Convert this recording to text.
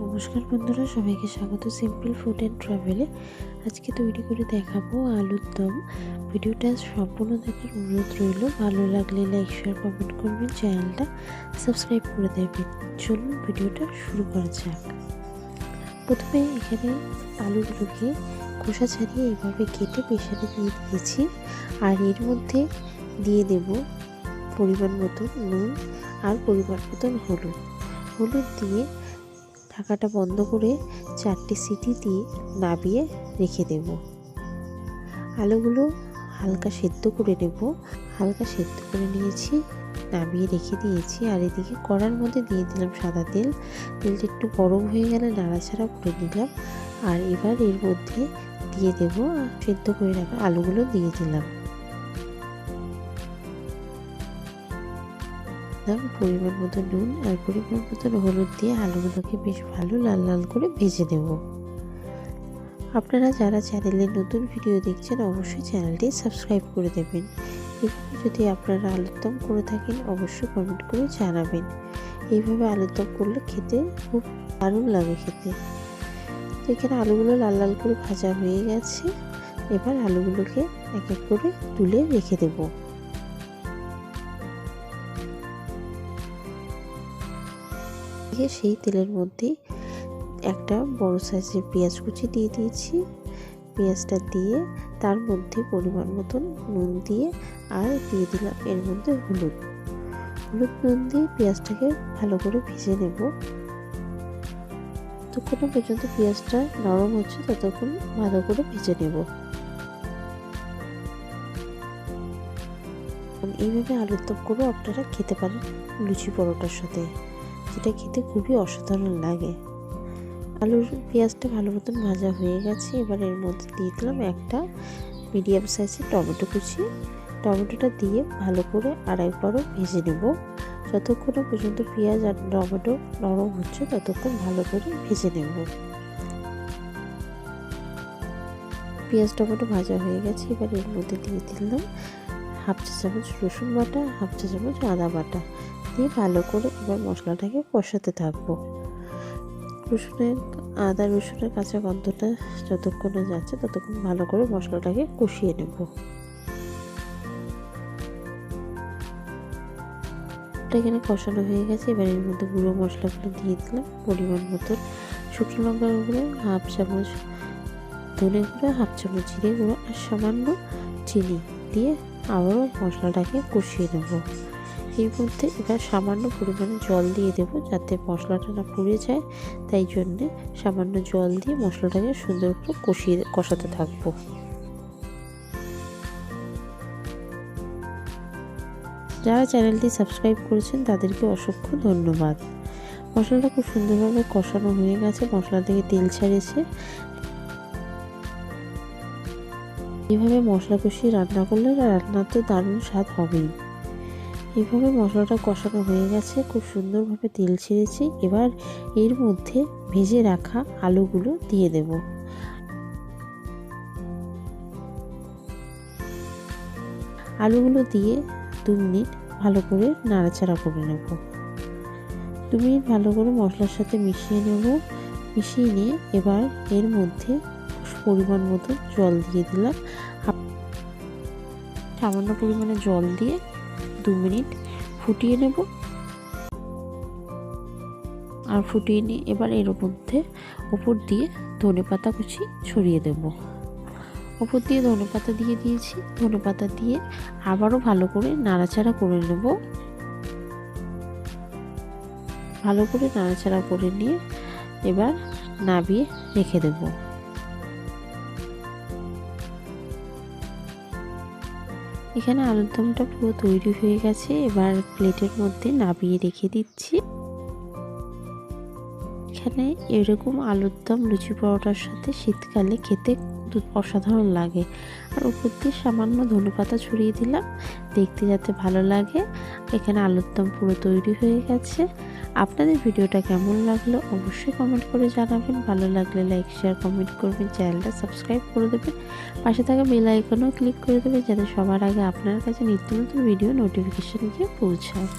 নমস্কার বন্ধুরা, সবাইকে স্বাগত সিম্পল ফুড অ্যান্ড ট্রাভেলে। আজকে তৈরি করে দেখাবো আলুর দম। ভিডিওটা সম্পূর্ণ দেখার অনুরোধ রইল। ভালো লাগলে লাইক শেয়ার কমেন্ট করবেন, চ্যানেলটা সাবস্ক্রাইব করে দেবেন। চলুন ভিডিওটা শুরু করা যাক। প্রথমে এখানে আলুগুলোকে খোসা ছাড়িয়ে এইভাবে কেটে প্রেসারে দিয়ে দিয়েছি। আর এর মধ্যে দিয়ে দেব পরিমাণ মতো নুন আর পরিমাণ মতো হলুদ দিয়ে ঢাকাটা বন্ধ করে 4টে সিটি দিয়ে নাবিয়ে রেখে দেব। আলুগুলো হালকা সেদ্ধ করে নেব। হালকা সেদ্ধ করে নিয়েছি, নাবিয়ে রেখে দিয়েছি। আর এদিকে কড়ার মধ্যে দিয়ে দিলাম সাদা তেল। তেলটা একটু গরম হয়ে গেলে নাড়াচাড়া করে নিলাম। আর এবার এর মধ্যে দিয়ে দেব সেদ্ধ করে রাখা আলুগুলো দিয়ে দিলাম। পরিমাণ মতো নুন আর পরিমাণ মতো হলুদ দিয়ে আলুগুলোকে বেশ ভালো লাল লাল করে ভেজে নেব। আপনারা যারা চ্যানেলে নতুন ভিডিও দেখছেন অবশ্যই চ্যানেলটি সাবস্ক্রাইব করে দেবেন। এভাবে যদি আপনারা আলুর দম করে থাকেন অবশ্যই কমেন্ট করে জানাবেন। এইভাবে আলুর দম করলে খেতে খুব দারুণ লাগে খেতে। তো এখানে আলুগুলো লাল লাল করে ভাজা হয়ে গেছে। এবার আলুগুলোকে এক এক করে তুলে রেখে দেবো। সেই তেলের মধ্যে একটা বড় সাইজের পেঁয়াজ কুচি দিয়ে দিয়েছি। পেঁয়াজটা দিয়ে তার মধ্যে পরিমাণ মতন নুন দিয়ে আর দিয়ে দিলাম এর মধ্যে হলুদ নুন দিয়ে পেঁয়াজটাকে ভালো করে ভেজে নেব। যতক্ষণ পর্যন্ত পেঁয়াজটা নরম হচ্ছে ততক্ষণ ভালো করে ভেজে নেব। এইভাবে আলুর দম করে আপনারা খেতে পারেন লুচি পরোটার সাথে, যেটা খেতে খুবই অসাধারণ লাগে। আলুর পেঁয়াজটা ভালো মতন ভাজা হয়ে গেছে। এবার এর মধ্যে দিয়ে দিলাম একটা মিডিয়াম সাইজের টমেটো কুচি। টমেটোটা দিয়ে ভালো করে আরেকবারও ভেজে নেব। যতক্ষণ পর্যন্ত পেঁয়াজ আর টমেটো নরম হচ্ছে ততক্ষণ ভালো করে ভেজে নেব। পেঁয়াজ টমেটো ভাজা হয়ে গেছে। এবার এর মধ্যে দিয়ে দিলাম হাফ চা চামচ রসুন বাটা, হাফ চা চামচ আদা বাটা দিয়ে ভালো করে এবার মশলাটাকে কষাতে থাকবো। আদা রসুনের কাঁচা গন্ধটা যতক্ষণ যাচ্ছে ততক্ষণ ভালো করে মশলাটাকে কষিয়ে নেব। এখানে কষানো হয়ে গেছে। এবার এর মধ্যে গুঁড়ো মশলাগুলো দিয়ে দিলাম। পরিমাণ মতো শুকনো লঙ্কার গুঁড়ো, হাফ চামচ ধনে গুঁড়ো, হাফ চামচ জিরে গুঁড়ো আর সামান্য চিনি দিয়ে আবারও মশলাটাকে কষিয়ে নেব। এর মধ্যে এবার সামান্য পরিমাণে জল দিয়ে দেব, যাতে মশলাটা না পুড়ে যায়। তাই জন্যে সামান্য জল দিয়ে মশলাটাকে সুন্দর করে কষাতে থাকবো। যারা চ্যানেলটি সাবস্ক্রাইব করেছেন তাদেরকে অসংখ্য ধন্যবাদ। মশলাটা খুব সুন্দরভাবে কষানো হয়ে গেছে, মশলা থেকে তেল ছেড়েছে। এভাবে মশলা কষিয়ে রান্না করলে রান্নার তো দারুণ স্বাদ হবেই। এইভাবে মশলাটা কষানো হয়ে গেছে, খুব সুন্দরভাবে তেল ছেড়েছে। এবার এর মধ্যে ভেজে রাখা আলুগুলো দিয়ে দেব। আলুগুলো দিয়ে 2 মিনিট ভালো করে নাড়াচাড়া করে নেব। 2 মিনিট ভালো করে মশলার সাথে মিশিয়ে নেব। মিশিয়ে নিয়ে এবার এর মধ্যে পরিমাণ মতো জল দিয়ে দিলাম। সামান্য পরিমাণে জল দিয়ে 2 মিনিট ফুটিয়ে নেব। আর ফুটিয়ে নিয়ে এবার এর মধ্যে উপর দিয়ে ধনেপাতা কুচি ছড়িয়ে দেব। উপর দিয়ে ধনেপাতা দিয়ে দিয়েছি। ধনেপাতা দিয়ে আবারও ভালো করে নাড়াচাড়া করে নেব। ভালো করে নাড়াচাড়া করে নিয়ে এবার নাবিয়ে রেখে দেব। এখানে আলুর দমটা পুরো তৈরি হয়ে গেছে। এবার প্লেটের মধ্যে নাবিয়ে রেখে দিচ্ছি। এখানে এরকম আলুর দম লুচি পরোটার সাথে শীতকালে খেতে অসাধারণ লাগে। আর উপর দিয়ে সামান্য ধনেপাতা ছড়িয়ে দিলাম, দেখতে যাতে ভালো লাগে। এখানে আলুর দম পুরো তৈরি হয়ে গেছে। আপনাদের ভিডিওটা কেমন লাগলো অবশ্যই কমেন্ট করে জানাবেন। ভালো লাগলে লাইক শেয়ার কমেন্ট করবেন, চ্যানেলটা সাবস্ক্রাইব করে দেবেন। পাশে থাকা বেল আইকনও ক্লিক করে দেবেন, যাতে সবার আগে আপনার কাছে নিত্য নতুন ভিডিও নোটিফিকেশন গিয়ে পৌঁছায়।